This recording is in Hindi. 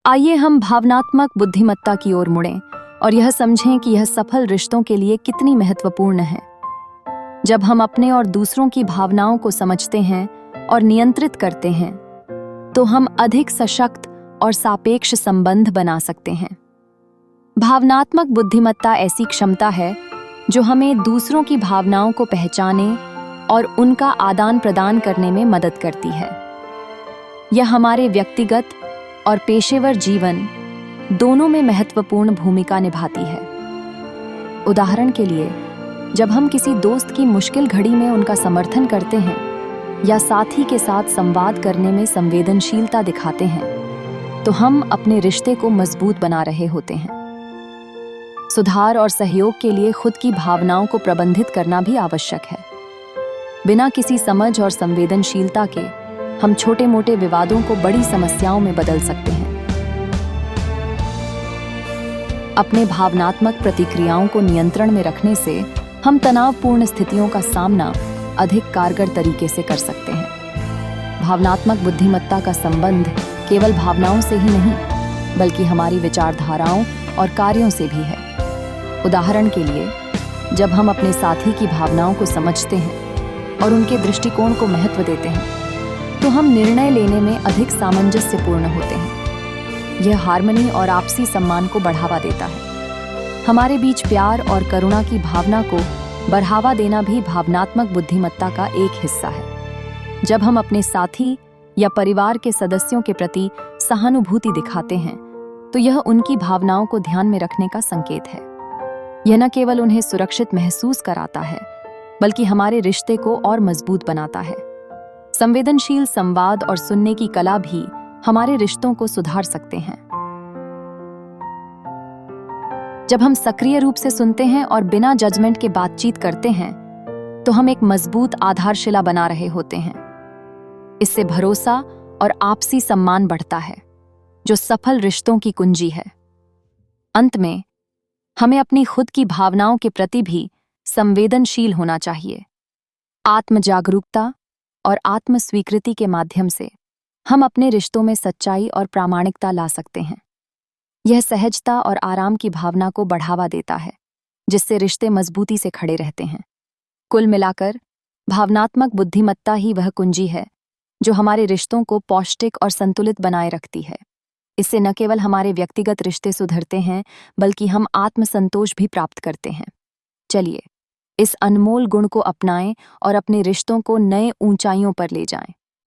आइए हम भावनात्मक बुद्धिमत्ता की ओर मुड़ें और यह समझें कि यह सफल रिश्तों के लिए कितनी महत्वपूर्ण है। जब हम अपने और दूसरों की भावनाओं को समझते हैं और नियंत्रित करते हैं, तो हम अधिक सशक्त और सापेक्ष संबंध बना सकते हैं। भावनात्मक बुद्धिमत्ता ऐसी क्षमता है जो हमें दूसरों की भावनाओं को पहचानने और उनका आदान प्रदान करने में मदद करती है। यह हमारे व्यक्तिगत और पेशेवर जीवन दोनों में महत्वपूर्ण भूमिका निभाती है। उदाहरण के लिए, जब हम किसी दोस्त की मुश्किल घड़ी में उनका समर्थन करते हैं या साथी के साथ संवाद करने में संवेदनशीलता दिखाते हैं, तो हम अपने रिश्ते को मजबूत बना रहे होते हैं। सुधार और सहयोग के लिए खुद की भावनाओं को प्रबंधित करना भी आवश्यक है। बिना किसी समझ और संवेदनशीलता के हम छोटे-मोटे विवादों को बड़ी समस्याओं में बदल सकते हैं। अपने भावनात्मक प्रतिक्रियाओं को नियंत्रण में रखने से हम तनावपूर्ण स्थितियों का सामना अधिक कारगर तरीके से कर सकते हैं। भावनात्मक बुद्धिमत्ता का संबंध केवल भावनाओं से ही नहीं, बल्कि हमारी विचारधाराओं और कार्यों से भी है। उदाहरण के लिए, जब हम अपने साथी की भावनाओं को समझते हैं और उनके दृष्टिकोण को महत्व देते हैं, तो हम निर्णय लेने में अधिक सामंजस्यपूर्ण होते हैं। यह हार्मनी और आपसी सम्मान को बढ़ावा देता है। हमारे बीच प्यार और करुणा की भावना को बढ़ावा देना भी भावनात्मक बुद्धिमत्ता का एक हिस्सा है। जब हम अपने साथी या परिवार के सदस्यों के प्रति सहानुभूति दिखाते हैं, तो यह उनकी भावनाओं को ध्यान में रखने का संकेत है। यह न केवल उन्हें सुरक्षित महसूस कराता है, बल्कि हमारे रिश्ते को और मजबूत बनाता है। संवेदनशील संवाद और सुनने की कला भी हमारे रिश्तों को सुधार सकते हैं। जब हम सक्रिय रूप से सुनते हैं और बिना जजमेंट के बातचीत करते हैं, तो हम एक मजबूत आधारशिला बना रहे होते हैं। इससे भरोसा और आपसी सम्मान बढ़ता है, जो सफल रिश्तों की कुंजी है। अंत में, हमें अपनी खुद की भावनाओं के प्रति भी संवेदनशील होना चाहिए। आत्म जागरूकता और आत्म स्वीकृति के माध्यम से हम अपने रिश्तों में सच्चाई और प्रामाणिकता ला सकते हैं। यह सहजता और आराम की भावना को बढ़ावा देता है, जिससे रिश्ते मजबूती से खड़े रहते हैं। कुल मिलाकर, भावनात्मक बुद्धिमत्ता ही वह कुंजी है जो हमारे रिश्तों को पौष्टिक और संतुलित बनाए रखती है। इससे न केवल हमारे व्यक्तिगत रिश्ते सुधरते हैं, बल्कि हम आत्मसंतोष भी प्राप्त करते हैं। चलिए, इस अनमोल गुण को अपनाएं और अपने रिश्तों को नए ऊंचाइयों पर ले जाएं।